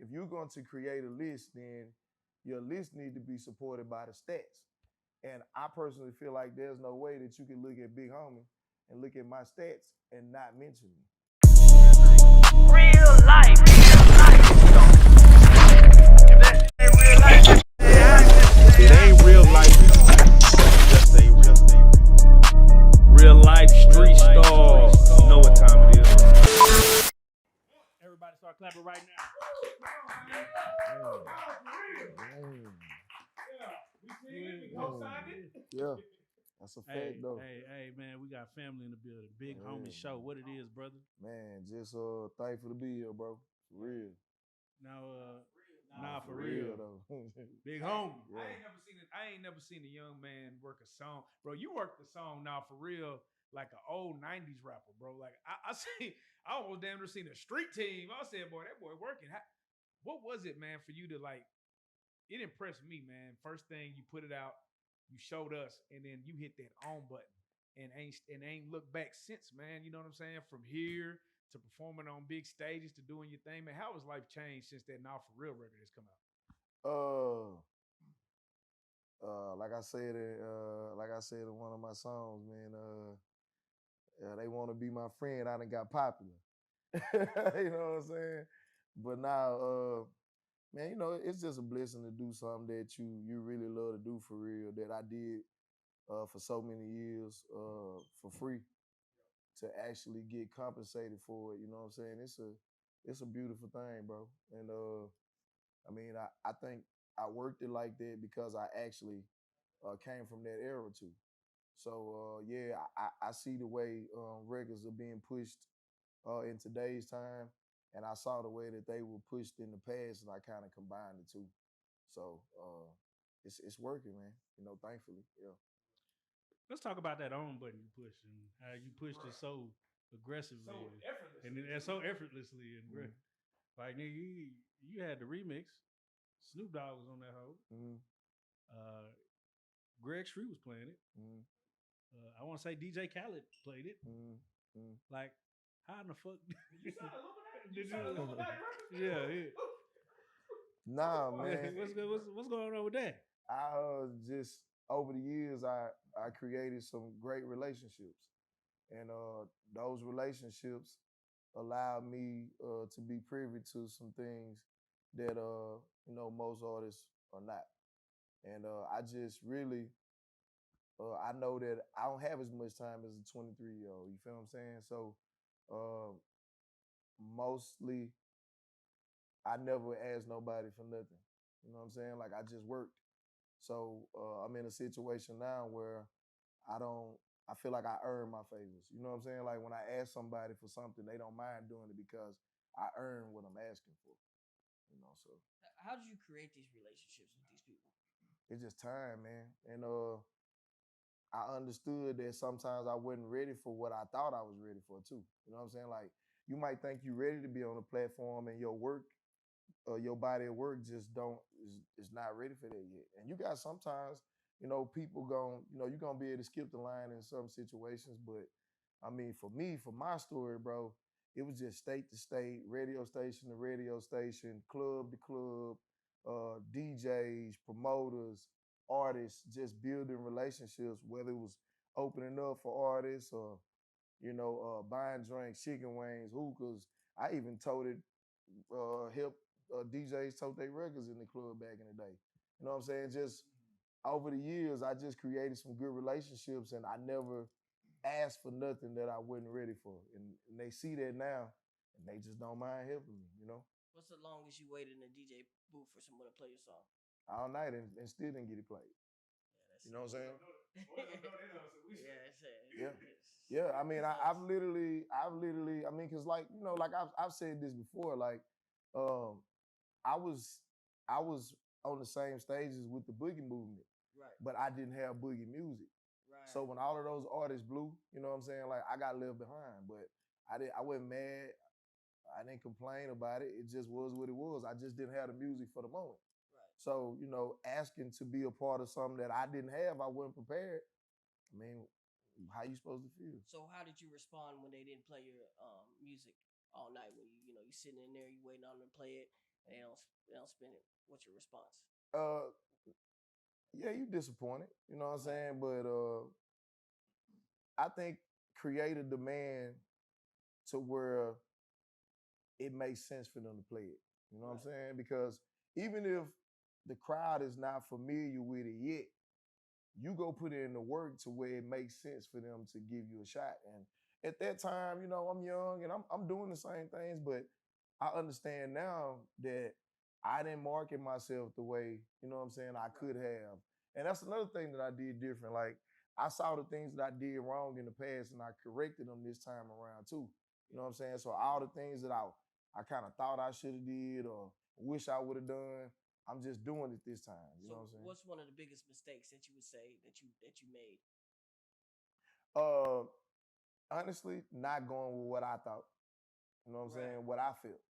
if you're going to create a list, then your list need to be supported by the stats. And I personally feel like there's no way that you can look at Big Homie and look at my stats and not mention me. Real life. It ain't real life. Just say real life street stars. You know what time it is. Everybody start clapping right now. Yeah, that's a fact though. Hey, man, we got family in the building. Big Homie Sho. What it is, brother? Man, just thankful to be here, bro. For real. Now, Naw Fr Real. though. Big Homie. Yeah. I ain't never seen a young man work a song, bro. You worked the song Naw Fr Real like an old '90s rapper, bro. Like I almost damn near seen a street team. I said, boy, that boy working. What was it, man, for you to like? It impressed me, man. First thing you put it out, you showed us, and then you hit that on button, and ain't looked back since, man. You know what I'm saying? From here to performing on big stages to doing your thing, man. How has life changed since that Naw Fr Real record has come out? Like I said in one of my songs, man. They want to be my friend. I done got popular. You know what I'm saying? But now, man, you know, it's just a blessing to do something that you really love to do for real. That I did for so many years for free to actually get compensated for it. You know what I'm saying? It's a beautiful thing, bro. And I mean, I think I worked it like that because I actually came from that era too. So yeah, I see the way records are being pushed in today's time, and I saw the way that they were pushed in the past, and I kind of combined the two. So it's working, man. You know, thankfully, yeah. Let's talk about that on button you pushed and how you pushed it so aggressively and so effortlessly. And like, nigga, you had the remix. Snoop Dogg was on that hoe. Greg Street was playing it. I want to say DJ Khaled played it. Like, how in the fuck? Did you? Yeah. Nah, man. What's going on with that? I just over the years I created some great relationships, and those relationships allowed me to be privy to some things that you know most artists are not, and I just really I know that I don't have as much time as a 23-year-old. You feel what I'm saying? So mostly I never asked nobody for nothing. You know what I'm saying? Like I just worked. So I'm in a situation now where I feel like I earn my favors. You know what I'm saying? Like when I ask somebody for something, they don't mind doing it because I earn what I'm asking for. You know, so. How did you create these relationships with these people? It's just time, man. And I understood that sometimes I wasn't ready for what I thought I was ready for too. You know what I'm saying? Like you might think you're ready to be on a platform and your work your body of work just is not ready for that yet. And you got sometimes, you know, people you're gonna be able to skip the line in some situations. But I mean, for me, for my story, bro, it was just state to state, radio station to radio station, club to club, DJs, promoters, artists, just building relationships, whether it was opening up for artists or, you know, buying drinks, chicken wings, hookahs. I even toted helped DJs tote their records in the club back in the day. You know what I'm saying? Just over the years, I just created some good relationships, and I never asked for nothing that I wasn't ready for. And they see that now, and they just don't mind helping me. You know? What's the longest you waited in the DJ booth for someone to play your song? All night and still didn't get it played. You know what I'm saying? Yeah. I mean, I've literally. I mean, cause like you know, like I've said this before. Like, I was on the same stages with the boogie movement, right? But I didn't have boogie music. Right. So when all of those artists blew, you know what I'm saying? Like I got left behind, but I wasn't mad. I didn't complain about it. It just was what it was. I just didn't have the music for the moment. Right. So, you know, asking to be a part of something that I didn't have, I wasn't prepared. I mean, how you supposed to feel? So how did you respond when they didn't play your music all night? When you sitting in there, you waiting on them to play it, and they don't spend it. What's your response? Uh, yeah, you disappointed. You know what I'm saying? But I think create a demand to where it makes sense for them to play it. You know what I'm saying? Because even if the crowd is not familiar with it yet, you go put it in the work to where it makes sense for them to give you a shot. And at that time, you know, I'm young and I'm doing the same things, but I understand now that I didn't market myself the way, you know what I'm saying, I could have. And that's another thing that I did different. Like I saw the things that I did wrong in the past and I corrected them this time around too. You know what I'm saying? So all the things that I kind of thought I should have did or wish I would have done, I'm just doing it this time. You know what I'm saying? What's one of the biggest mistakes that you would say that you made? Uh, honestly, not going with what I thought. You know what I'm saying? What I felt.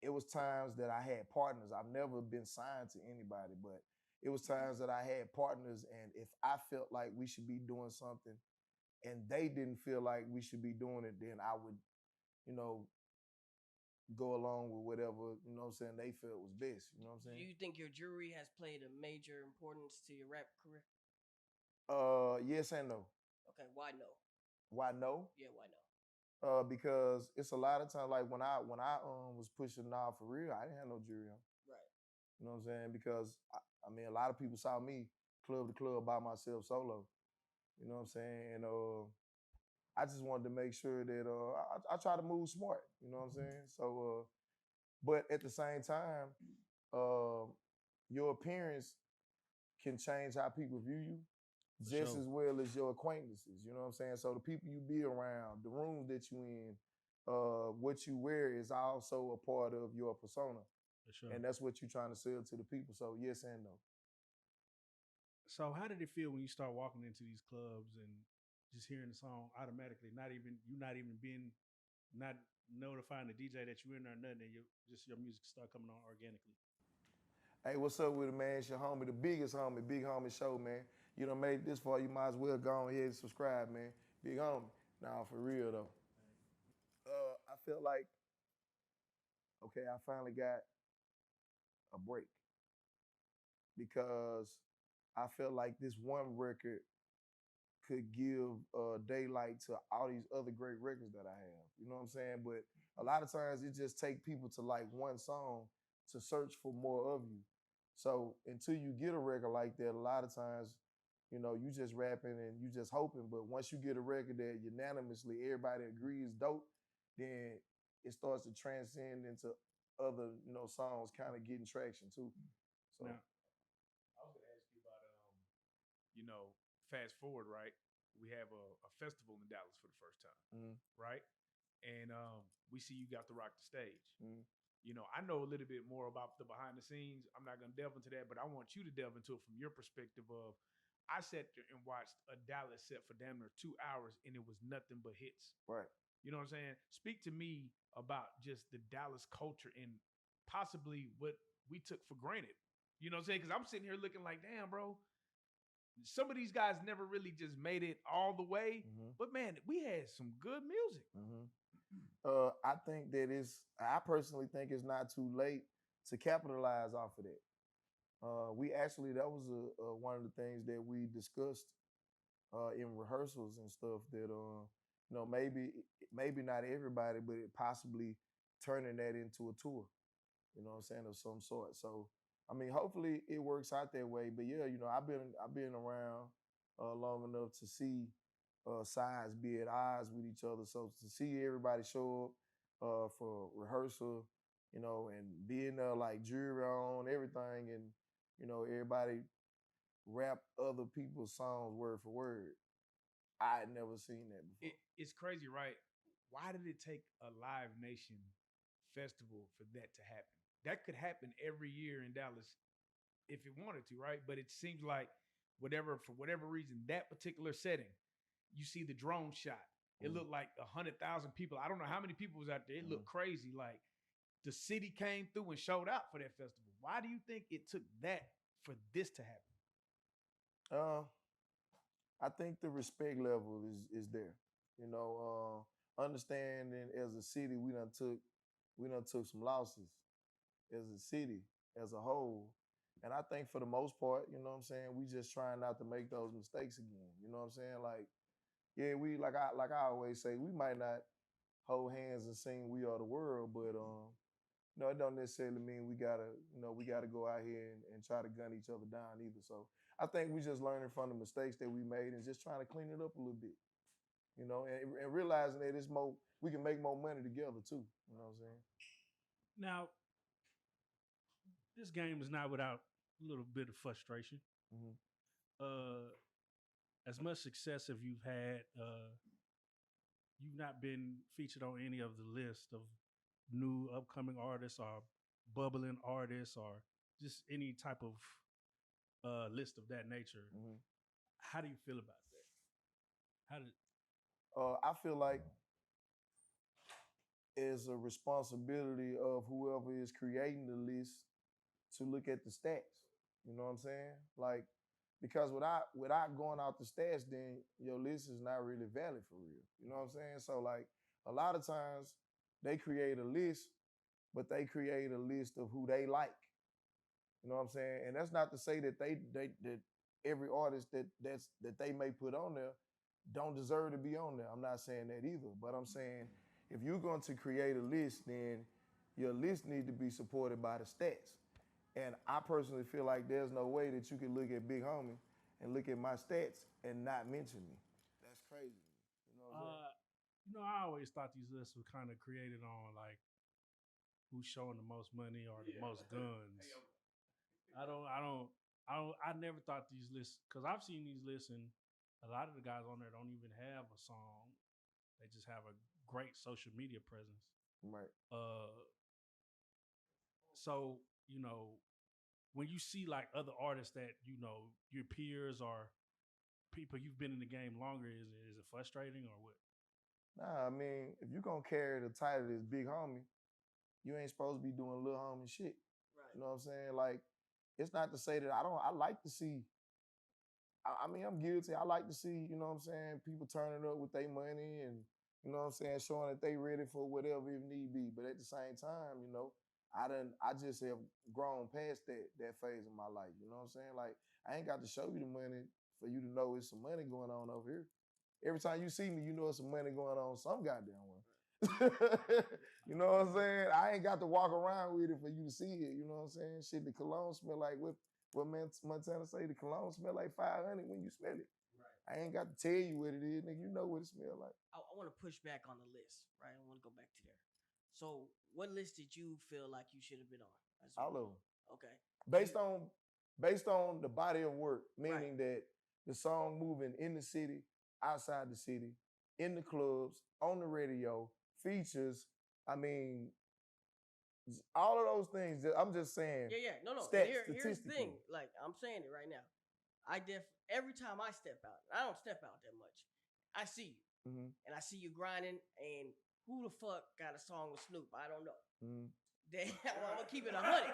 It was times that I had partners. I've never been signed to anybody, but it was times that I had partners, and if I felt like we should be doing something, and they didn't feel like we should be doing it, then I would, you know, go along with whatever, you know what I'm saying, they felt was best. You know what I'm Do saying? you think your jury has played a major importance to your rap career? Yes and no. Okay, why no? Why no? Yeah, why no? Because it's a lot of times like when I was pushing Naw For Real, I didn't have no jury on. Right. You know what I'm saying? Because I mean, a lot of people saw me club to club by myself solo. You know what I'm saying? And I just wanted to make sure that I try to move smart. You know what I'm saying? So, but at the same time, uh, your appearance can change how people view you just as well as your acquaintances. You know what I'm saying? So the people you be around, the room that you in, what you wear is also a part of your persona. For sure. And that's what you're trying to sell to the people. So yes and no. So how did it feel when you start walking into these clubs and just hearing the song automatically, not even being not notifying the DJ that you're in there or nothing, and just your music start coming on organically? Hey, what's up with it, man? It's your homie, the biggest homie, Big Homie Sho, man. You done made it this far, you might as well go on ahead and subscribe, man. Big homie. Nah, for real though. I felt like, okay, I finally got a break because I felt like this one record could give daylight to all these other great records that I have. You know what I'm saying? But a lot of times it just take people to like one song to search for more of you. So until you get a record like that, a lot of times, you know, you just rapping and you just hoping. But once you get a record that unanimously everybody agrees dope, then it starts to transcend into other, you know, songs kind of getting traction too. So Now, I was gonna ask you about you know, fast forward, right? We have a festival in Dallas for the first time, mm, right? And we see you got to rock the stage. mm, You know, I know a little bit more about the behind the scenes. I'm not gonna delve into that, but I want you to delve into it from your perspective of I sat there and watched a Dallas set for damn near 2 hours and it was nothing but hits. right. You know what I'm saying? Speak to me about just the Dallas culture and possibly what we took for granted. You know what I'm saying? Because I'm sitting here looking like, damn, bro, some of these guys never really just made it all the way. Mm-hmm. But man, we had some good music. Mm-hmm. I think that I personally think it's not too late to capitalize off of that. We actually, that was one of the things that we discussed in rehearsals and stuff that, you know, maybe not everybody, but it possibly turning that into a tour, you know what I'm saying, of some sort. So, I mean, hopefully it works out that way. But yeah, you know, I've been around long enough to see sides be at odds with each other. So to see everybody show up for rehearsal, you know, and being there like jury on everything, and you know, everybody rap other people's songs word for word. I had never seen that before. It's crazy, right? Why did it take a Live Nation festival for that to happen? That could happen every year in Dallas if it wanted to, right? But it seems like for whatever reason, that particular setting, you see the drone shot. It looked like 100,000 people. I don't know how many people was out there. It looked crazy. Like the city came through and showed out for that festival. Why do you think it took that for this to happen? Uh, I think the respect level is there. You know, understanding as a city, we done took some losses. as a city, as a whole. And I think for the most part, you know what I'm saying, we just trying not to make those mistakes again. You know what I'm saying? Like, yeah, we like I always say, we might not hold hands and sing "We Are the World," but no, it don't necessarily mean we gotta go out here and try to gun each other down either. So I think we just learning from the mistakes that we made and just trying to clean it up a little bit. And realizing that we can make more money together too. You know what I'm saying? Now, this game is not without a little bit of frustration. Mm-hmm. As much success as you've had, you've not been featured on any of the list of new upcoming artists or bubbling artists or just any type of list of that nature. Mm-hmm. How do you feel about that? How did I feel like it's a responsibility of whoever is creating the list to look at the stats. You know what I'm saying? Like, because without going out the stats, then your list is not really valid for real. You know what I'm saying? So like a lot of times they create a list, but they create a list of who they like. You know what I'm saying? And that's not to say that that every artist that they may put on there don't deserve to be on there. I'm not saying that either. But I'm saying if you're going to create a list, then your list needs to be supported by the stats. And I personally feel like there's no way that you can look at Big Homie and look at my stats and not mention me. That's crazy. You know what I'm saying? I always thought these lists were kind of created on like who's showing the most money or the most guns. I never thought these lists, because I've seen these lists and a lot of the guys on there don't even have a song. They just have a great social media presence. Right. So, when you see like other artists that, your peers or people you've been in the game longer, is it frustrating or what? Nah, I mean, if you're gonna carry the title as Big Homie, you ain't supposed to be doing little homie shit. Right. You know what I'm saying? Like, it's not to say that I like to see, I mean, I'm guilty. I like to see, you know what I'm saying, people turning up with their money and, you know what I'm saying, showing that they ready for whatever if need be. But at the same time, I just have grown past that phase of my life. You know what I'm saying? Like, I ain't got to show you the money for you to know it's some money going on over here. Every time you see me, you know it's some money going on some goddamn way. You know what I'm saying? I ain't got to walk around with it for you to see it. You know what I'm saying? Shit, the cologne smell like what Montana say? The cologne smell like 500 when you smell it. Right. I ain't got to tell you what it is, nigga. You know what it smell like. I want to push back on the list, right? I want to go back to there. So, what list did you feel like you should have been on? All of them. Okay. Based on the body of work, meaning that the song moving in the city, outside the city, in the clubs, on the radio, features. I mean, all of those things. I'm just saying. Yeah. No. Here's the thing. Like, I'm saying it right now. Every time I step out, I don't step out that much. I see you, and I see you grinding. And who the fuck got a song with Snoop? I don't know. I'm gonna keep it 100.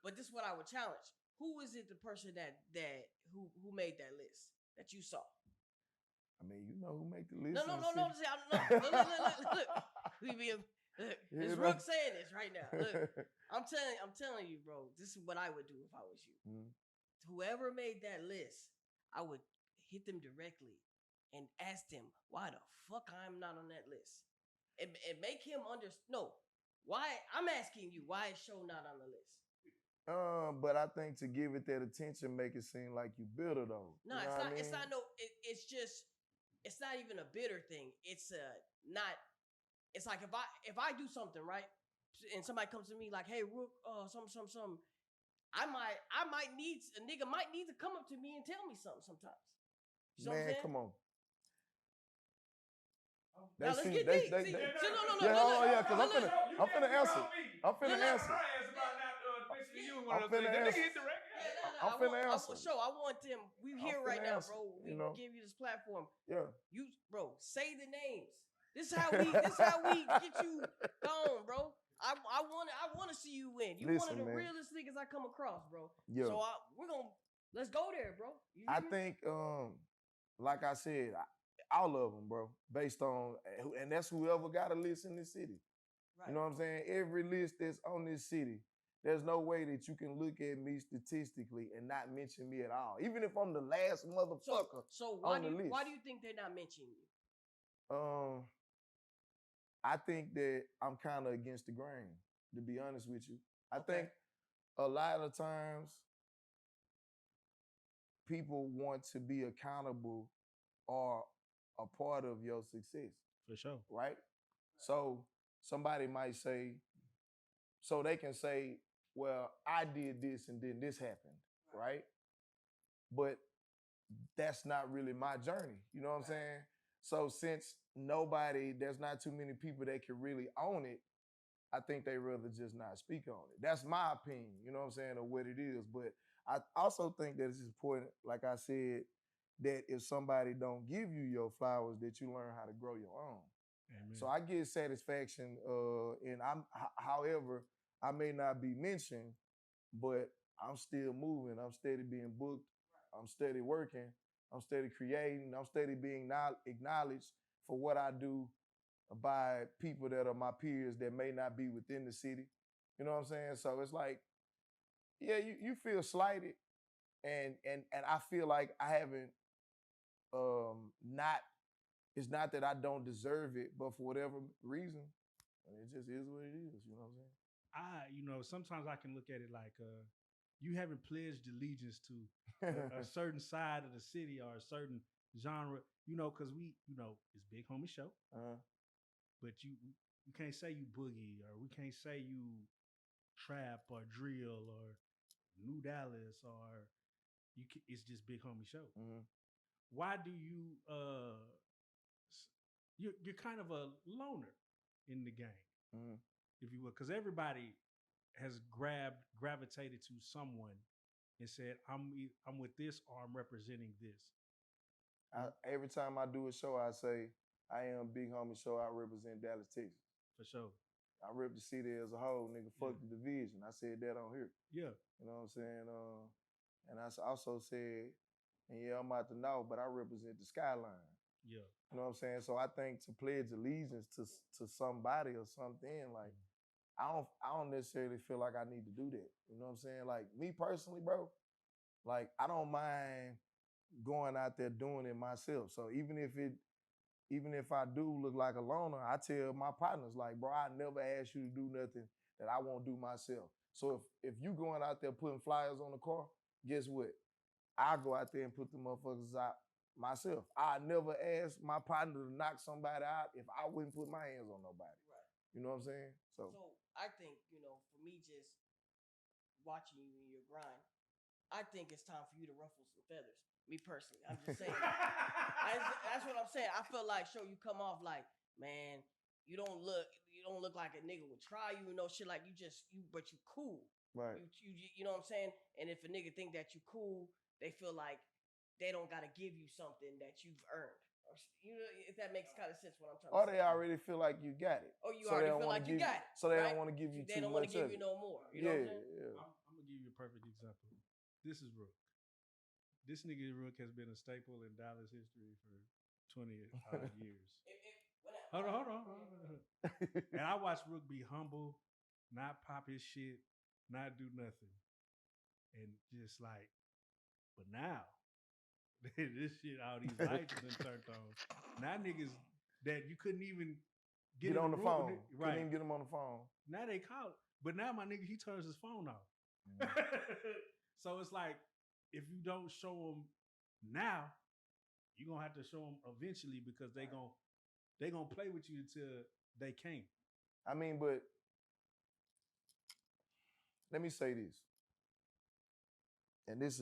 But this is what I would challenge. Who is it? The person who made that list that you saw? I mean, you know who made the list. No. Look. It's Rook saying this right now. Look, I'm telling you, bro. This is what I would do if I was you. Whoever made that list, I would hit them directly and ask them why the fuck I'm not on that list, and make him understand. No, why I'm asking you why is Sho not on the list? But I think to give it that attention, make it seem like you bitter though. No, you know it's not. I mean? It's not. No, it's just. It's not even a bitter thing. It's not. It's like if I do something right, and somebody comes to me like, "Hey, Rook, some," I might need a nigga might need to come up to me and tell me something sometimes. You know what I'm saying? Come on. Now let's get deep. No. Yeah, because I'm finna answer. I'm finna answer. I'm finna answer. Sure, I want them. We here right now, bro. We give you this platform. Yeah. You, bro, say the names. This is how we get you gone, bro. I want to see you win. You one of the realest niggas I come across, bro. Yeah. So let's go there, bro. I think, like I said, all of them, bro. Based on, and that's whoever got a list in this city. Right. You know what I'm saying? Every list that's on this city There's no way that you can look at me statistically and not mention me at all, even if I'm the last motherfucker. So why do you think they're not mentioning you? I think that I'm kind of against the grain, to be honest with you. I think a lot of times people want to be accountable or a part of your success. For sure. Right? So somebody might say, so they can say, well, I did this and then this happened, right? But that's not really my journey. You know what I'm saying? So since there's not too many people that can really own it, I think they rather just not speak on it. That's my opinion, you know what I'm saying, of what it is. But I also think that it's important, like I said, that if somebody don't give you your flowers, that you learn how to grow your own. Amen. So I get satisfaction, however, I may not be mentioned, but I'm still moving. I'm steady being booked. I'm steady working. I'm steady creating. I'm steady being acknowledged for what I do by people that are my peers that may not be within the city. You know what I'm saying? So it's like, yeah, you feel slighted, and I feel like I haven't not. It's not that I don't deserve it, but for whatever reason, it just is what it is. You know what I'm saying? Sometimes I can look at it like you haven't pledged allegiance to a certain side of the city or a certain genre, because it's Big Homie Sho. But you can't say you boogie, or we can't say you trap or drill or New Dallas, or it's just Big Homie Sho. Mm-hmm. Why do you you're kind of a loner in the game, if you will, because everybody has gravitated to someone and said, I'm with this, or I'm representing this. Every time I do a show, I say, I am Big Homie Sho. I represent Dallas, Texas. For sure. I rep the city as a whole, nigga. Fuck the division. I said that on here. Yeah. You know what I'm saying? And I also said, and yeah, I'm out to know, but I represent the skyline. Yeah. You know what I'm saying? So I think to pledge allegiance to somebody or something, like, I don't necessarily feel like I need to do that. You know what I'm saying? Like, me personally, bro, like, I don't mind going out there doing it myself. So even if I do look like a loner, I tell my partners, like, bro, I never ask you to do nothing that I won't do myself. So if you going out there putting flyers on the car, guess what? I go out there and put the motherfuckers out myself. I never ask my partner to knock somebody out if I wouldn't put my hands on nobody. Right. You know what I'm saying? So I think, for me, just watching you in your grind, I think it's time for you to ruffle some feathers. Me personally, I'm just saying. That's what I'm saying. I feel like, Sho, you come off like, man, you don't look like a nigga would try you, shit like but you cool. Right. You know what I'm saying? And if a nigga think that you cool, they feel like they don't gotta give you something that you've earned. If that makes kind of sense what I'm trying to say. Or they already feel like you got it. Oh, you already feel like you got it. So they don't want to give you too much. They don't want to give you no more. You know what I'm saying? Yeah. I'm gonna give you a perfect example. This is Rook. This nigga Rook has been a staple in Dallas history for 25 years. Hold on. And I watched Rook be humble, not pop his shit, not do nothing. And just like, but now, this shit, all these lights have been turned on. Now niggas that you couldn't even get on the phone. Right. Couldn't even get him on the phone. Now they call it. But now my nigga, he turns his phone off. So it's like, if you don't show them now, you're going to have to show them eventually, because they gonna play with you until they can't. I mean, but let me say this. And this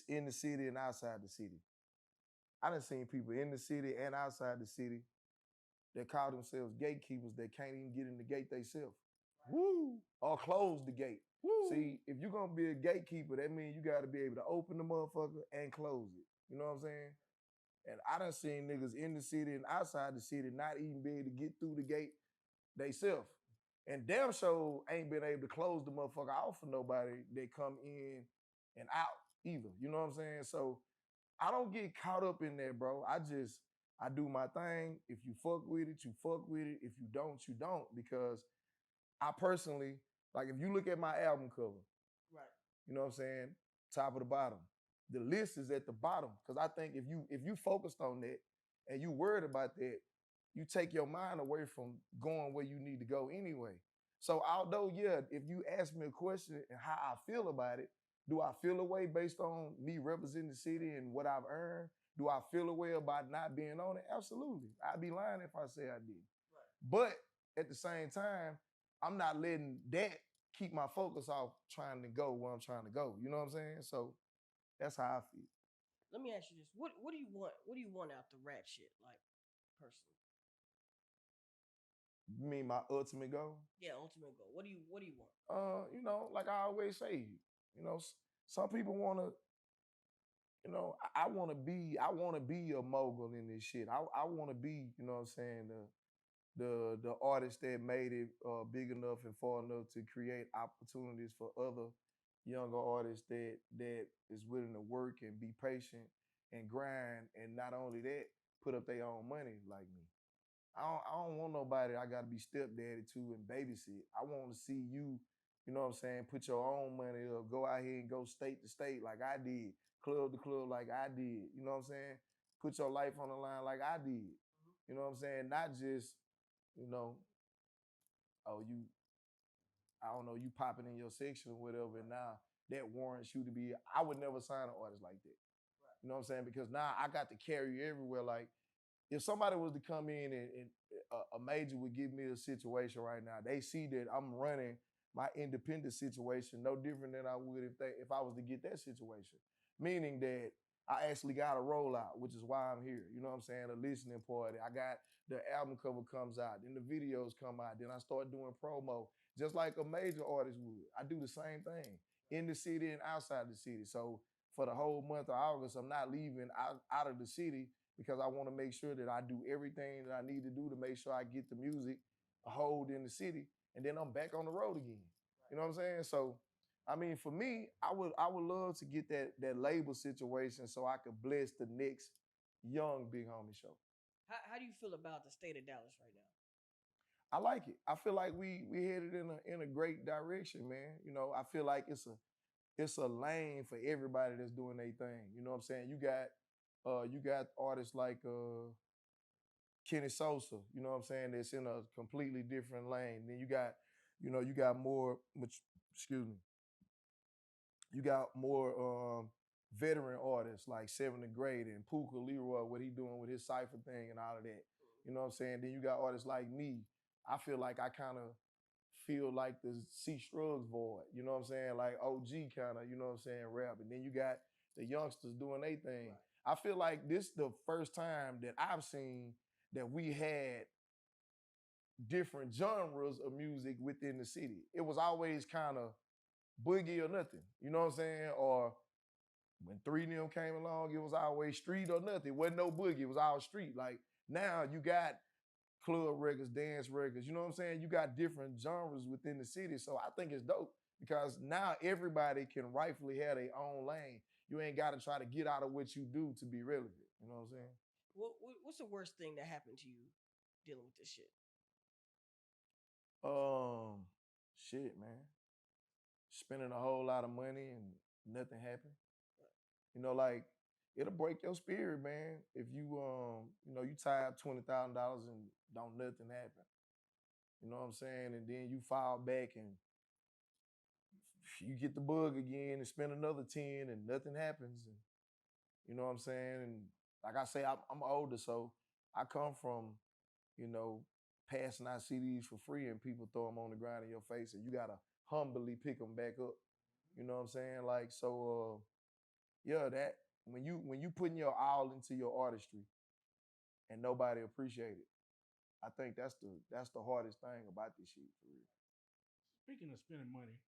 in the city and outside the city. I done seen people in the city and outside the city that call themselves gatekeepers that can't even get in the gate themselves. Woo! Or close the gate. Woo. See, if you're gonna be a gatekeeper, that means you gotta be able to open the motherfucker and close it. You know what I'm saying? And I done seen niggas in the city and outside the city not even be able to get through the gate themselves. And damn sure ain't been able to close the motherfucker off for nobody that come in and out either. You know what I'm saying? So I don't get caught up in that, bro. I do my thing. If you fuck with it, you fuck with it. If you don't, you don't. Because I personally Like if you look at my album cover, Right. you know what I'm saying, top of the bottom, the list is at the bottom. Because I think if you focused on that and you worried about that, you take your mind away from going where you need to go anyway. So although, yeah, if you ask me a question and how I feel about it, do I feel a way based on me representing the city and what I've earned? Do I feel a way about not being on it? Absolutely. I'd be lying if I say I did. Right. But at the same time, I'm not letting that keep my focus off trying to go where I'm trying to go. You know what I'm saying? So that's how I feel. Let me ask you this: What do you want? What do you want out the rap shit, like personally? You mean my ultimate goal? Yeah, ultimate goal. What do you want? You know, like I always say, you know, some people want to, you know, I want to be a mogul in this shit. I want to be, you know what I'm saying, the artist that made it big enough and far enough to create opportunities for other younger artists that is willing to work and be patient and grind, and not only that, put up their own money like me. I don't want nobody I got to be stepdaddy to and babysit. I want to see you, you know what I'm saying, put your own money up, go out here and go state to state like I did, club to club like I did, you know what I'm saying? Put your life on the line like I did. You know what I'm saying? Not just, you know, oh, I don't know, you popping in your section or whatever, and now that warrants you to be, I would never sign an artist like that. You know what I'm saying? Because now I got to carry you everywhere. Like, if somebody was to come in and a major would give me a situation right now, they see that I'm running my independent situation no different than I would if I was to get that situation. Meaning that I actually got a rollout, which is why I'm here. You know what I'm saying? A listening party. I got the album cover comes out, then the videos come out, then I start doing promo, just like a major artist would. I do the same thing in the city and outside the city. So for the whole month of August, I'm not leaving out of the city because I want to make sure that I do everything that I need to do to make sure I get the music a hold in the city, and then I'm back on the road again. You know what I'm saying? So, I mean, for me, I would love to get that label situation so I could bless the next young Big Homie Sho. How do you feel about the state of Dallas right now? I like it. I feel like we headed in a great direction, man. You know, I feel like it's a lane for everybody that's doing their thing. You know what I'm saying? You got artists like Kenny Sosa, you know what I'm saying, that's in a completely different lane. Then you got more, which, excuse me, you got more veteran artists like Seven the Great and Puka Leroy, what he doing with his cipher thing and all of that. You know what I'm saying? Then you got artists like me. I feel like I kind of feel like the C Shrugs void. You know what I'm saying? Like OG kind of, you know what I'm saying, rap. And then you got the youngsters doing their thing. Right. I feel like this is the first time that I've seen that we had different genres of music within the city. It was always kind of boogie or nothing. You know what I'm saying? Or when 3 of them came along, it was always street or nothing. It wasn't no boogie. It was all street. Like now you got club records, dance records. You know what I'm saying? You got different genres within the city. So I think it's dope because now everybody can rightfully have their own lane. You ain't got to try to get out of what you do to be relevant. You know what I'm saying? What's the worst thing that happened to you dealing with this shit? Shit, man. Spending a whole lot of money and nothing happened. You know, like it'll break your spirit, man. If you you tie up $20,000 and don't nothing happen. You know what I'm saying? And then you file back and you get the bug again and spend another 10 and nothing happens. And you know what I'm saying? And like I say, I'm older, so I come from, you know, passing out CDs for free and people throw them on the ground in your face and you gotta humbly pick them back up. You know what I'm saying? Like, so yeah, that when you putting your all into your artistry and nobody appreciate it, I think that's the hardest thing about this shit for real. Speaking of spending money,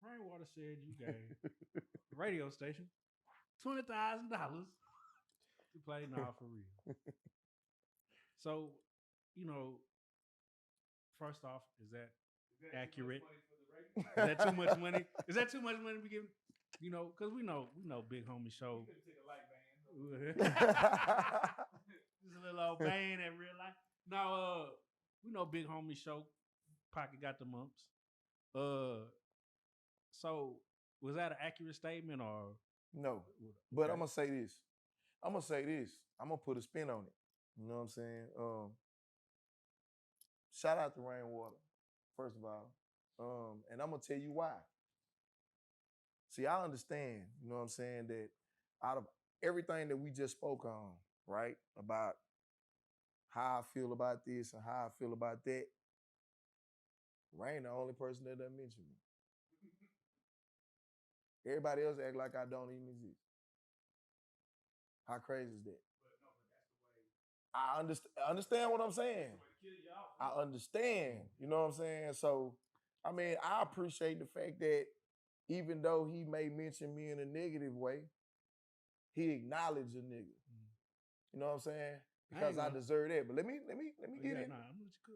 Rainwater said you gave the radio station $20,000 to play Naw For Real. So, you know, first off, is that accurate? Is that too much money? Is that too much money to be giving? You know, because we know Big Homie Sho. Just a little old band at Reallyfe. Now, we know Big Homie Sho pocket got the mumps. So was that an accurate statement or No. But I'm gonna say this. I'm gonna put a spin on it. You know what I'm saying? Shout out to Rainwater, first of all. And I'm gonna tell you why. See, I understand, you know what I'm saying, that out of everything that we just spoke on, right, about how I feel about this and how I feel about that, Rain the only person that doesn't mention me. Everybody else act like I don't even exist. How crazy is that? I understand what I'm saying. I understand, you know what I'm saying? So, I mean, I appreciate the fact that even though he may mention me in a negative way, he acknowledged a nigga. You know what I'm saying? Because I deserve that. But let me get in it.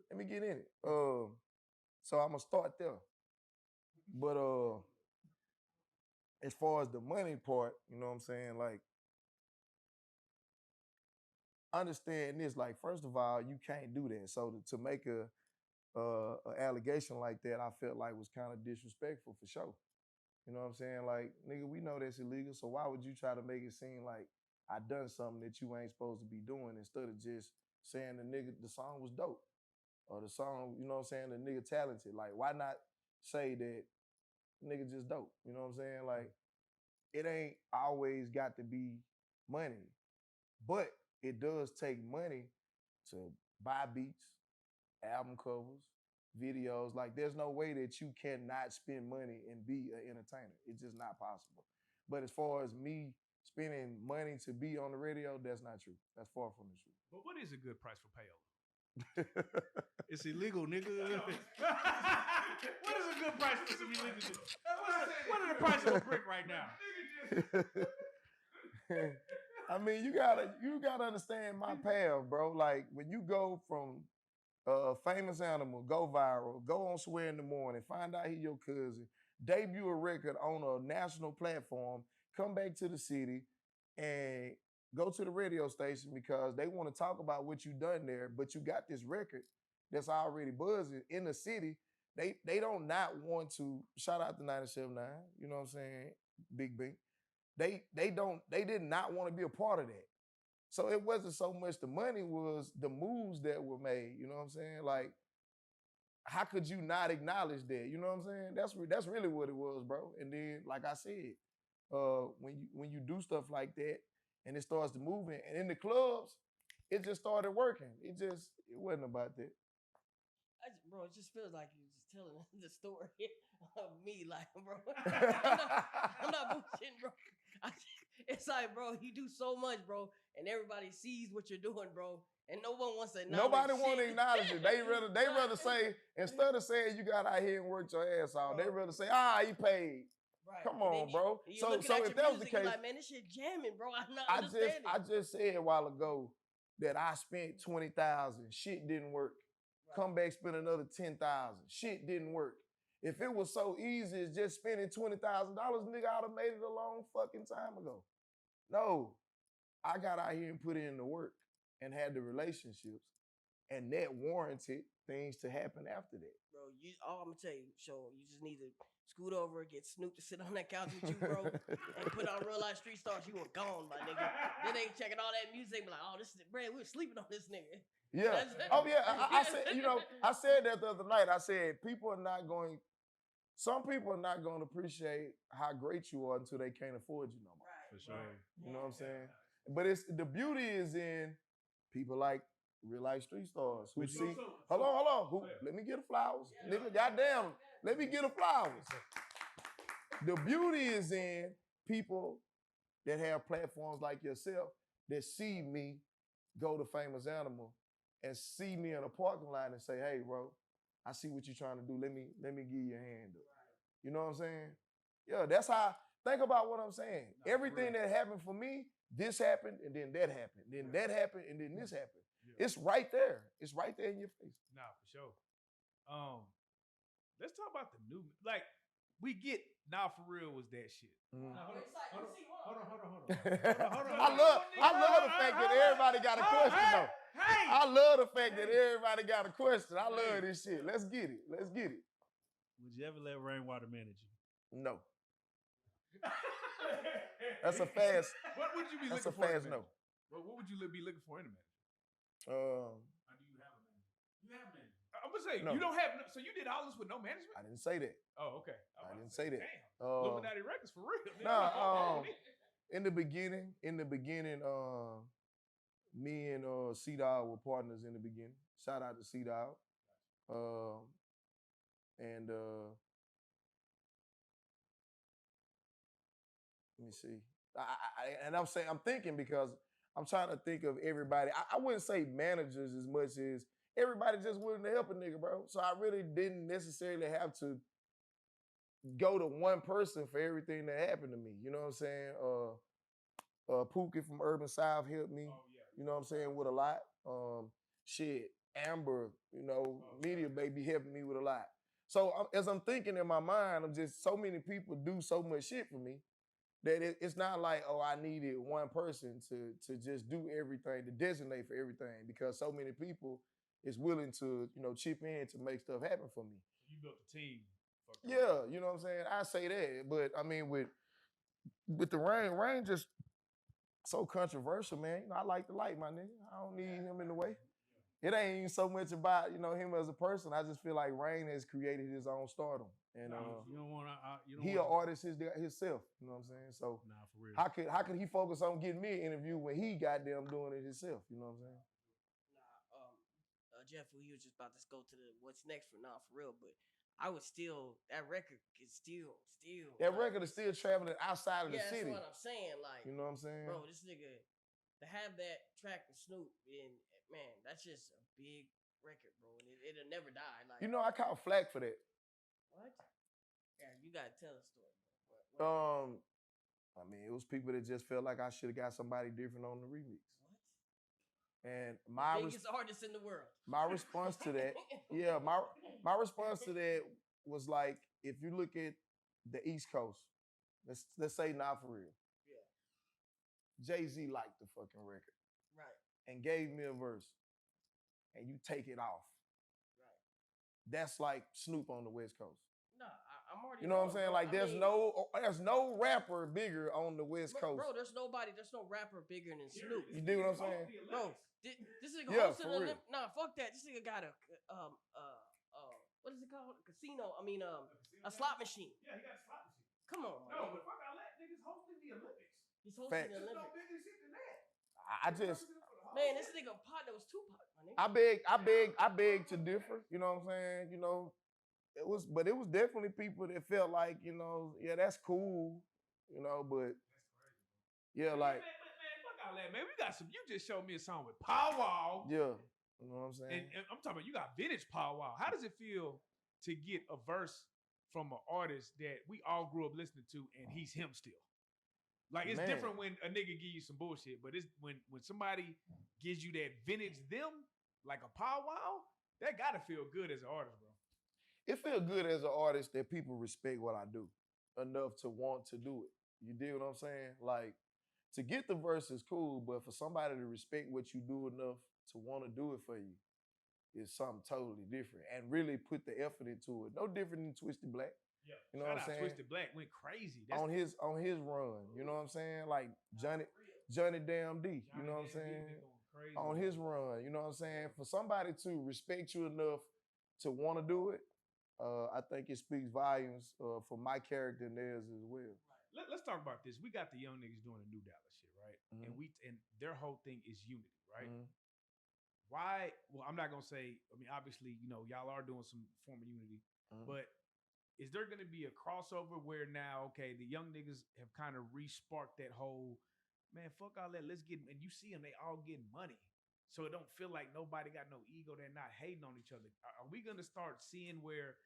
Let me get in it. So I'm gonna start there. But as far as the money part, you know what I'm saying? Like, understand this. Like, first of all, you can't do that. So to make a allegation like that, I felt like was kind of disrespectful for sure. You know what I'm saying? Like, nigga, we know that's illegal. So why would you try to make it seem like I done something that you ain't supposed to be doing instead of just saying the song was dope or the song, you know what I'm saying, the nigga talented. Like, why not say that nigga just dope? You know what I'm saying? Like, it ain't always got to be money, but it does take money to buy beats, album covers, videos. Like, there's no way that you cannot spend money and be an entertainer. It's just not possible. But as far as me spending money to be on the radio, that's not true. That's far from the truth. But what is a good price for payola? It's illegal, nigga. What is a good price for some illegal shit? What is the price of a brick right now? I mean, you gotta understand my path, bro. Like, when you go from famous animal, go viral, go on Swear in the Morning, find out he your cousin, debut a record on a national platform, come back to the city and go to the radio station because they want to talk about what you done there, but you got this record that's already buzzing in the city. They don't not want to, shout out to 97.9, you know what I'm saying, Big B. They did not want to be a part of that. So it wasn't so much the money, was the moves that were made. You know what I'm saying? Like, how could you not acknowledge that? You know what I'm saying? That's really what it was, bro. And then, like I said, when you do stuff like that and it starts to move, and in the clubs, it just started working. It wasn't about that. Bro, it just feels like you're just telling the story of me, like, bro. I'm not bullshitting, bro. It's like, bro, you do so much, bro, and everybody sees what you're doing, bro, and no one wants to acknowledge Nobody want to acknowledge it. They rather say, instead of saying you got out here and worked your ass off, they rather say, he paid. Right. Come on, bro. So if that was the case, like, man, this shit jamming, bro. I'm not understanding. I just said a while ago that I spent 20,000. Shit didn't work. Right. Come back, spend another 10,000. Shit didn't work. If it was so easy as just spending $20,000, nigga, I'd have made it a long fucking time ago. No, I got out here and put in the work and had the relationships, and that warranted things to happen after that. Bro, all I'm gonna tell you, Sho, you just need to scoot over, get Snoop to sit on that couch with you, bro, and put on Reallyfe Street Stars. You were gone, my nigga. Then they checking all that music, be like, oh, this is Brad, we were sleeping on this nigga. Yeah. Oh yeah. I said, I said that the other night. I said some people are not going to appreciate how great you are until they can't afford you no more. Right. For sure. You know what I'm saying? But the beauty is in people like Reallyfe Street Stars who see. Hold on. Let me get the flowers, nigga. Goddamn. Let me get the flowers. The beauty is in people that have platforms like yourself that see me go to Famous Animal and see me in a parking lot and say, hey, bro, I see what you're trying to do. Let me give you a hand up. You know what I'm saying? Yeah, that's how, think about what I'm saying. Everything that happened for me, this happened, and then that happened. Then that happened, and then this happened. Yeah. It's right there. It's right there in your face. Nah, for sure. Let's talk about the new, like, we get Naw Fr was that shit. Hold on. I love the fact that everybody got a question, though. I love the fact that everybody got a question. I love this shit. Let's get it. Would you ever let Rainwater manage you? No. That's a fast. What would you be That's a looking for? fast no. What would you be looking for in a manager? Or do you have a manager? You have a manager. I'm gonna say No. you don't have. So you did all this with no management? I didn't say that. Oh, okay. I didn't say that. Damn. Illuminati Records for real. Nah, in the beginning, me and C-Dog were partners in the beginning. Shout out to C-Dog. And let me see. I'm thinking because I'm trying to think of everybody. I wouldn't say managers as much as everybody just willing to help a nigga, bro. So I really didn't necessarily have to go to one person for everything that happened to me. You know what I'm saying? Pookie from Urban South helped me. Oh, yeah. You know what I'm saying, with a lot. Shit, Amber, Media Baby helping me with a lot. So as I'm thinking in my mind, I'm just, so many people do so much shit for me that it's not like, oh, I needed one person to just do everything, to designate for everything, because so many people is willing to, chip in to make stuff happen for me. You built a team. Yeah, you know what I'm saying? I say that, but I mean, with the Rain just so controversial, man. I like the light, my nigga. I don't need him in the way. It ain't even so much about, him as a person. I just feel like Rain has created his own stardom. And you don't want to. He an artist himself. You know what I'm saying? So nah, for real. how could he focus on getting me an interview when he goddamn doing it himself? You know what I'm saying? Jeff, we was just about to go to the what's next for Naw For Real, but I was still, that record is still. That record is still traveling outside of the city. That's what I'm saying. Like, you know what I'm saying? Bro, this nigga, to have that track with Snoop, and man, that's just a big record, bro. And it'll never die. Like, I caught flack for that. What? Yeah, you gotta tell the story, I bro. mean, it was people that just felt like I should have got somebody different on the remix. What? And the biggest artist in the world. My response to that, my response to that was like, if you look at the East Coast, let's say Naw For Real. Yeah. Jay-Z liked the fucking record. Right. And gave me a verse. And you take it off. Right. That's like Snoop on the West Coast. No, I'm already. You know what I'm saying? Like, there's no rapper bigger on the West Coast. Bro, there's no rapper bigger than Snoop. You dig what I'm saying? Bro, this nigga hosted nah, fuck that. This nigga got a what is it called? A casino. I mean, a slot machine. Yeah, he got a slot machine. Come on, man. No, but fuck all that. Niggas hosting the Olympics. He's hosting the There's no Olympics. bigger shit than that. Man, this nigga partner was Tupac, my nigga. I beg to differ. You know what I'm saying? It was definitely people that felt like, yeah, that's cool, but yeah, like, man, fuck all that, man. We got some. You just showed me a song with Pow Wow. Yeah, you know what I'm saying. And I'm talking about, you got vintage Pow Wow. How does it feel to get a verse from an artist that we all grew up listening to, and he's him still? Like, it's different when a nigga give you some bullshit, but it's when somebody gives you that vintage them, like a Pow Wow, that gotta feel good as an artist, bro. It feels good as an artist that people respect what I do enough to want to do it. You dig what I'm saying? Like, to get the verse is cool, but for somebody to respect what you do enough to want to do it for you is something totally different, and really put the effort into it. No different than Twisted Black. Yeah, you know what I'm saying? Twisted Black went crazy. On his run. You know what I'm saying? Like Johnny Damn D. You know what I'm saying? On his run. You know what I'm saying? For somebody to respect you enough to want to do it, I think it speaks volumes for my character and theirs as well. Right. Let's talk about this. We got the young niggas doing the New Dallas shit, right? Mm-hmm. And their whole thing is unity, right? Mm-hmm. Why? Well, I'm not gonna say. I mean, obviously, y'all are doing some form of unity, but is there gonna be a crossover where now, okay, the young niggas have kind of re-sparked that whole, man, fuck all that. Let's get, and you see them, they all getting money. So it don't feel like nobody got no ego. They're not hating on each other. Are we gonna start seeing where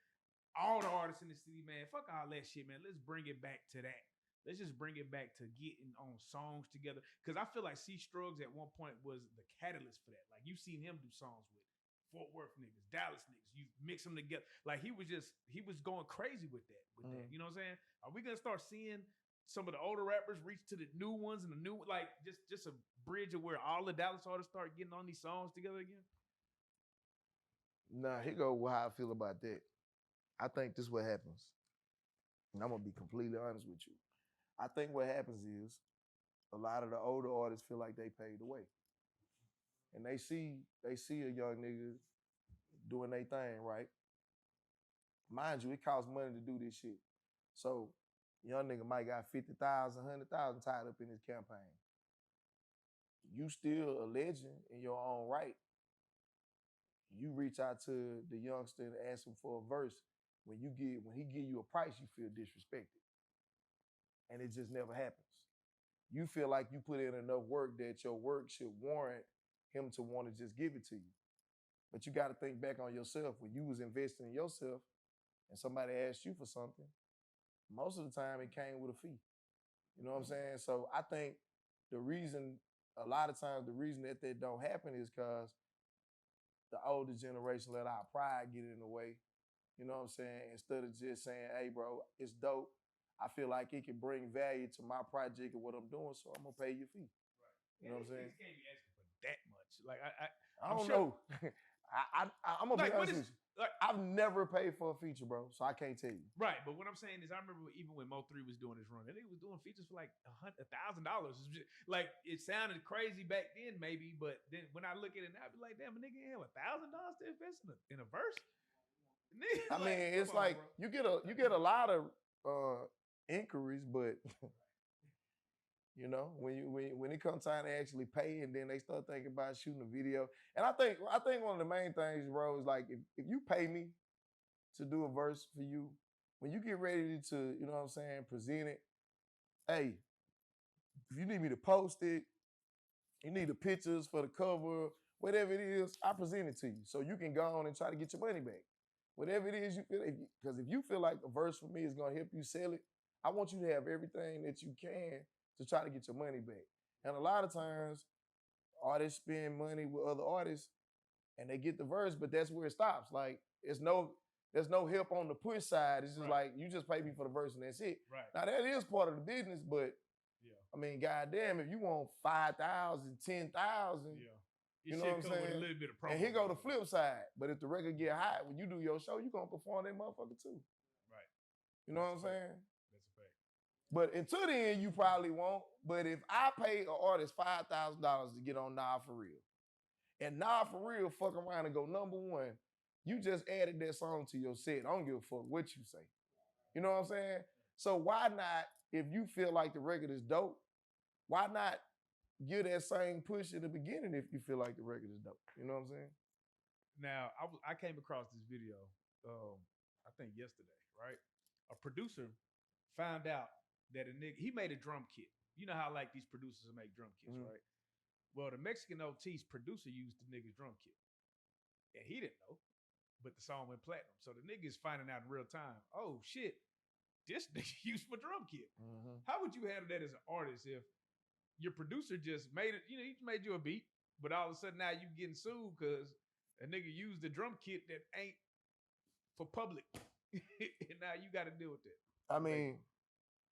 all the artists in the city, man, fuck all that shit, man. Let's bring it back to that. Let's just bring it back to getting on songs together. Because I feel like C Struggs at one point was the catalyst for that. Like, you've seen him do songs with Fort Worth niggas, Dallas niggas. You mix them together. Like, he was going crazy with that. That. You know what I'm saying? Are we gonna start seeing some of the older rappers reach to the new ones and the new, like, just a bridge of where all the Dallas artists start getting on these songs together again? Nah, here go how I feel about that. I think this is what happens. And I'm gonna be completely honest with you. I think what happens is a lot of the older artists feel like they paid the way. And they see a young nigga doing their thing, right? Mind you, it costs money to do this shit. So young nigga might got 50,000, 100,000 tied up in his campaign. You still a legend in your own right. You reach out to the youngster and ask him for a verse. When he give you a price, you feel disrespected. And it just never happens. You feel like you put in enough work that your work should warrant him to want to just give it to you. But you got to think back on yourself. When you was investing in yourself and somebody asked you for something, most of the time it came with a fee. You know what I'm saying? So I think a lot of times the reason that don't happen is because the older generation let our pride get in the way. You know what I'm saying? Instead of just saying, hey, bro, it's dope. I feel like it can bring value to my project or what I'm doing, so I'm going to pay your fee. Right. You know what I'm saying? Can't be asking for that much. Like, I don't know. I'm going to be honest with you. Like, I've never paid for a feature, bro, so I can't tell you. Right, but what I'm saying is, I remember even when Mo3 was doing his run, and he was doing features for like $1,000. Like, it sounded crazy back then, maybe, but then when I look at it now, I be like, damn, a nigga have $1,000 to invest in a verse. I mean, it's like you get a lot of inquiries, but you know, when it comes time to actually pay, and then they start thinking about shooting a video. And I think one of the main things, bro, is like if you pay me to do a verse for you, when you get ready to, you know what I'm saying, present it, hey, if you need me to post it, you need the pictures for the cover, whatever it is, I present it to you. So you can go on and try to get your money back. Whatever it is you feel, because if you feel like a verse for me is gonna help you sell it, I want you to have everything that you can to try to get your money back. And a lot of times, artists spend money with other artists and they get the verse, but that's where it stops. Like, there's no help on the push side. It's just like, you just pay me for the verse and that's it. Right. Now, that is part of the business, but yeah. I mean, goddamn, if you want 5,000, 10,000, yeah. You know what I'm saying? With a little bit of promo. And here go the flip side. But if the record get hot, when you do your show, you gonna perform that motherfucker too. Right. You know what I'm saying? That's a fact. But until then, you probably won't. But if I pay an artist $5,000 to get on Naw Fr, and Naw Fr fuck around and go #1, you just added that song to your set. I don't give a fuck what you say. You know what I'm saying? So why not, if you feel like the record is dope, why not give that same push in the beginning if you feel like the record is dope? You know what I'm saying? Now, I came across this video, I think yesterday, right? A producer found out that a nigga, he made a drum kit. You know how like these producers make drum kits, right? Well, the Mexican OT's producer used the nigga's drum kit. And he didn't know, but the song went platinum. So the nigga is finding out in real time, oh shit, this nigga used my drum kit. How would you handle that as an artist if your producer just made it, you know, he made you a beat, but all of a sudden now you getting sued because a nigga used the drum kit that ain't for public. And now you got to deal with that. I mean,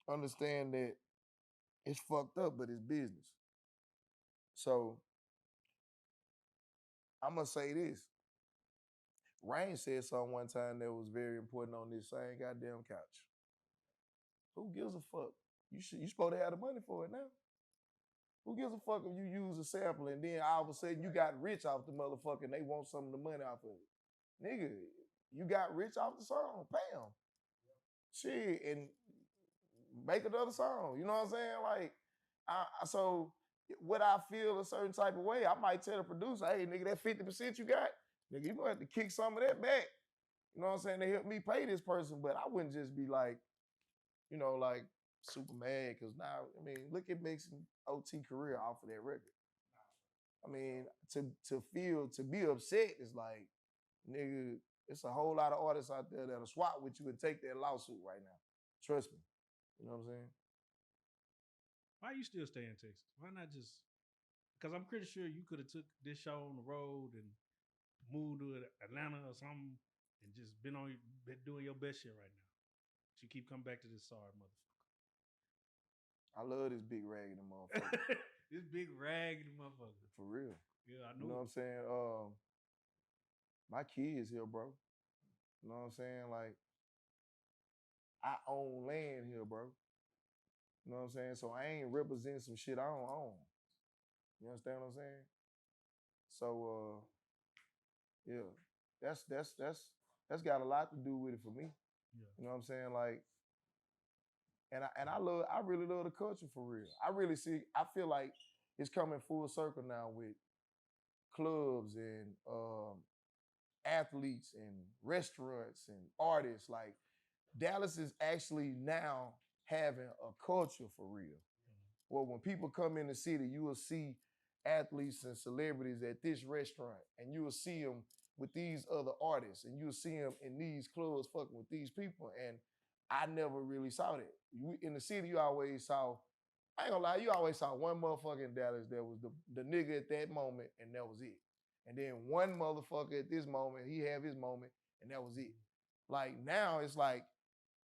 understand that it's fucked up, but it's business. So I'm going to say this. Rain said something one time that was very important on this same goddamn couch. Who gives a fuck? You supposed to have the money for it now. Who gives a fuck if you use a sample and then all of a sudden you got rich off the motherfucker and they want some of the money off of it? Nigga, you got rich off the song, pay them. Shit, and make another song. You know what I'm saying? Like, so what I feel a certain type of way, I might tell the producer, hey, nigga, that 50% you got, nigga, you gonna have to kick some of that back. You know what I'm saying? To help me pay this person, but I wouldn't just be like, you know, like, super mad because now, I mean, look at Mixing OT career off of that record. I mean, to be upset is like, nigga, it's a whole lot of artists out there that'll swap with you and take that lawsuit right now. Trust me. You know what I'm saying? Why you still stay in Texas? Why not just, because I'm pretty sure you could have took this show on the road and moved to Atlanta or something and just been doing your best shit right now. But you keep coming back to this sorry motherfucker. I love this big raggedy motherfucker. This big raggedy motherfucker. For real. Yeah, I know. You know what I'm saying? My kids here, bro. You know what I'm saying? Like, I own land here, bro. You know what I'm saying? So I ain't representing some shit I don't own. You understand what I'm saying? So yeah, that's got a lot to do with it for me. Yeah. You know what I'm saying? Like, I really love the culture for real. I feel like it's coming full circle now with clubs and athletes and restaurants and artists. Like Dallas is actually now having a culture for real. Well, when people come in the city, you will see athletes and celebrities at this restaurant, and you will see them with these other artists, and you'll see them in these clubs fucking with these people. And I never really saw that. In the city, you always saw, I ain't gonna lie, you always saw one motherfucker in Dallas that was the nigga at that moment, and that was it. And then one motherfucker at this moment, he have his moment, and that was it. Like now, it's like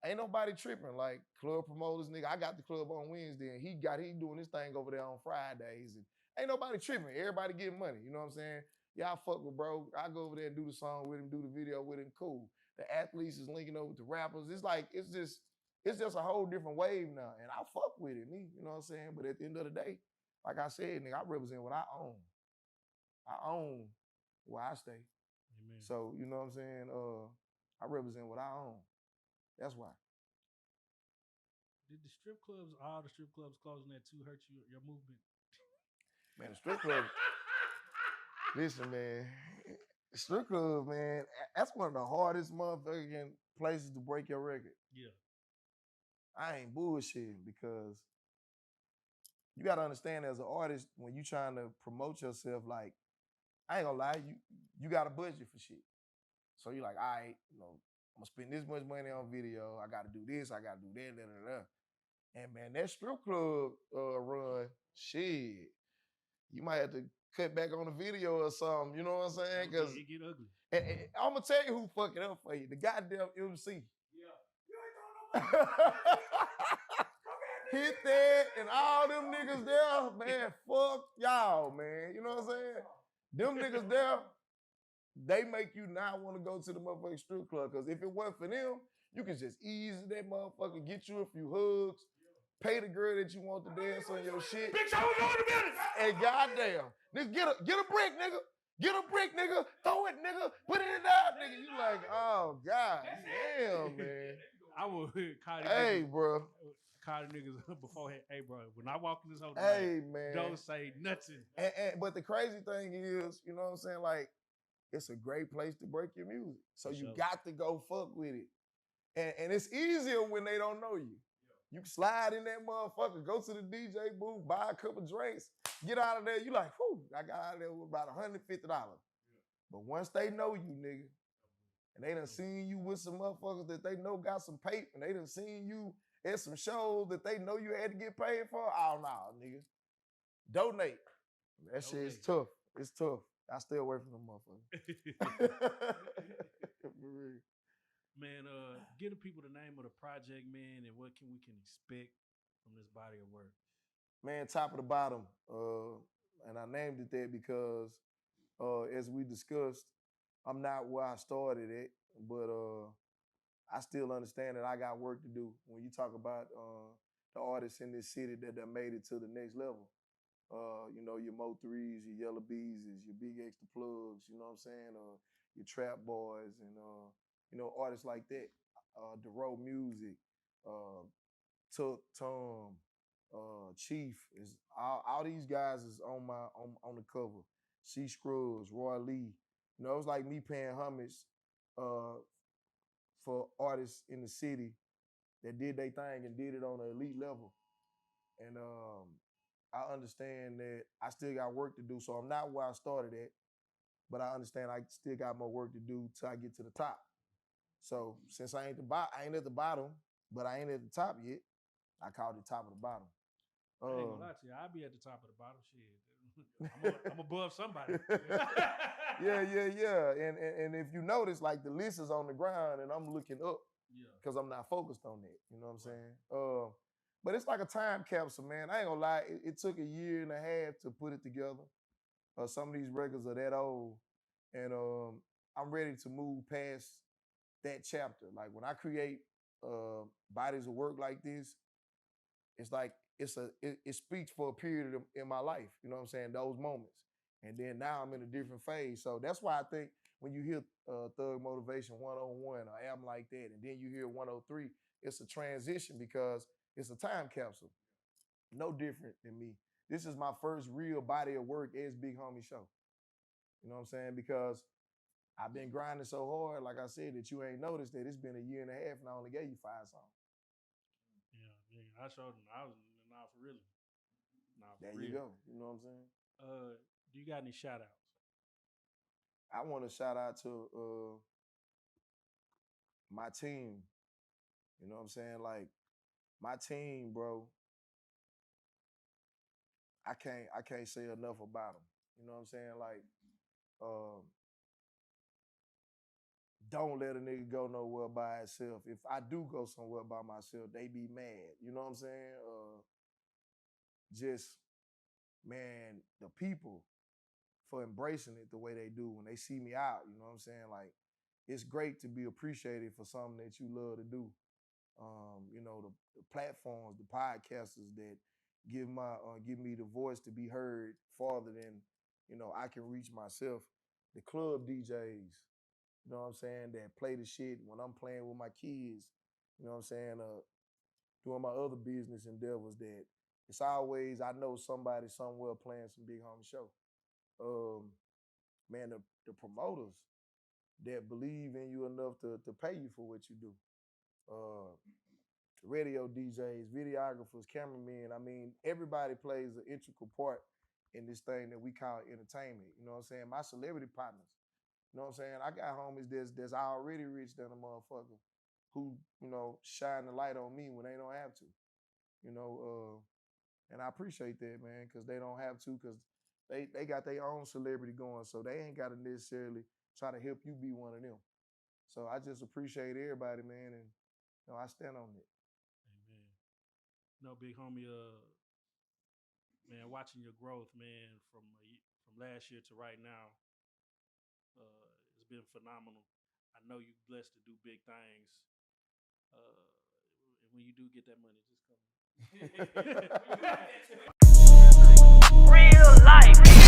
ain't nobody tripping. Like club promoters, nigga. I got the club on Wednesday, and he doing his thing over there on Fridays, and ain't nobody tripping. Everybody getting money. You know what I'm saying? Y'all fuck with bro. I go over there and do the song with him, do the video with him. Cool. The athletes is linking up with the rappers. It's like it's just a whole different wave now, and I fuck with it, me. You know what I'm saying? But at the end of the day, like I said, nigga, I represent what I own. I own where I stay. Amen. So you know what I'm saying? I represent what I own. That's why. Did all the strip clubs closing at 2 hurt your movement? Man, the strip club. Listen, man. Strip club, man, that's one of the hardest motherfucking places to break your record. Yeah. I ain't bullshitting because you gotta understand as an artist, when you trying to promote yourself, like, I ain't gonna lie, you got a budget for shit. So you're like, all right, you know, I'm gonna spend this much money on video. I gotta do this, I gotta do that, da, da, da. And man, that strip club run, shit, you might have to cut back on the video or something. You know what I'm saying? Because it get ugly. And I'm gonna tell you who fucking up for you. The goddamn MC. Yeah. Hit that and all them niggas there, man. Fuck y'all, man. You know what I'm saying? Them niggas there, they make you not want to go to the motherfucking strip club. Because if it wasn't for them, you can just ease that motherfucker, get you a few hugs, pay the girl that you want to dance on your shit. Big Sho was on the business. And goddamn, nigga, get a brick, nigga. Get a brick, nigga. Throw it, nigga. Put it out, nigga. You like, oh, God. Damn, man. I would call the Hey, niggas, bro. Call the niggas beforehand. Hey, bro, when I walk in this hotel, Hey, man. don't say nothing. But the crazy thing is, you know what I'm saying? Like, it's a great place to break your music. So you got to go fuck with it. And it's easier when they don't know you. You can slide in that motherfucker, go to the DJ booth, buy a couple drinks, get out of there. You like, whew, I got out of there with about $150. But once they know you, nigga, and they done seen you with some motherfuckers that they know got some paper, and they done seen you at some shows that they know you had to get paid for, oh, no, nigga. Donate. That shit is tough. It's tough. I stay away from them motherfuckers. For real. Man, give the people the name of the project, man, and what we can expect from this body of work. Man, top of the bottom. And I named it that because as we discussed, I'm not where I started at, but I still understand that I got work to do. When you talk about the artists in this city that made it to the next level, you know, your Mo3s, your Yellow Beeses, your Big Extra Plugs, you know what I'm saying? Your Trap Boys and, you know, artists like that. DeRoe Music, Tuck, Tom, Chief, is all these guys is on the cover. C Scruggs, Roy Lee. You know, it was like me paying homage for artists in the city that did their thing and did it on an elite level. And I understand that I still got work to do, so I'm not where I started at, but I understand I still got more work to do till I get to the top. So since I ain't at the bottom, but I ain't at the top yet, I call it top of the bottom. I ain't gonna lie to you. I'll be at the top of the bottom. Shit, I'm above somebody. Yeah. And if you notice, like the list is on the ground, and I'm looking up because I'm not focused on that. You know what I'm saying? But it's like a time capsule, man. I ain't gonna lie. It took a year and a half to put it together. Some of these records are that old, and I'm ready to move past that chapter. Like when I create bodies of work like this, it's like it speaks for a period in my life. You know what I'm saying? Those moments. And then now I'm in a different phase. So that's why I think when you hear Thug Motivation 101 or album like that, and then you hear 103, it's a transition because it's a time capsule. No different than me. This is my first real body of work as Big Homie Sho. You know what I'm saying? Because I've been grinding so hard, like I said, that you ain't noticed that it's been a year and a half and I only gave you 5 songs. Yeah, I showed them. I was Naw Fr really. There you go. You know what I'm saying? Do you got any shout outs? I want to shout out to my team. You know what I'm saying? Like my team, bro. I can't say enough about them. You know what I'm saying? Like, don't let a nigga go nowhere by himself. If I do go somewhere by myself, they be mad. You know what I'm saying? Just, man, the people for embracing it the way they do when they see me out. You know what I'm saying? Like, it's great to be appreciated for something that you love to do. You know, the platforms, the podcasters that give me the voice to be heard farther than, you know, I can reach myself. The club DJs, you know what I'm saying, that play the shit when I'm playing with my kids, you know what I'm saying, doing my other business endeavors, that it's always, I know somebody somewhere playing some Big Homie Sho. Man, the promoters that believe in you enough to pay you for what you do. Radio DJs, videographers, cameramen. I mean, everybody plays an integral part in this thing that we call entertainment. You know what I'm saying? My celebrity partners. You know what I'm saying? I got homies that's already rich than a motherfucker who, you know, shine the light on me when they don't have to. You know, and I appreciate that, man, because they don't have to, because they got their own celebrity going, so they ain't got to necessarily try to help you be one of them. So I just appreciate everybody, man, and you know, I stand on it. Amen. No, Big Homie, man, watching your growth, man, from last year to right now, it's been phenomenal. I know you're blessed to do big things. And when you do get that money, just come. Real life.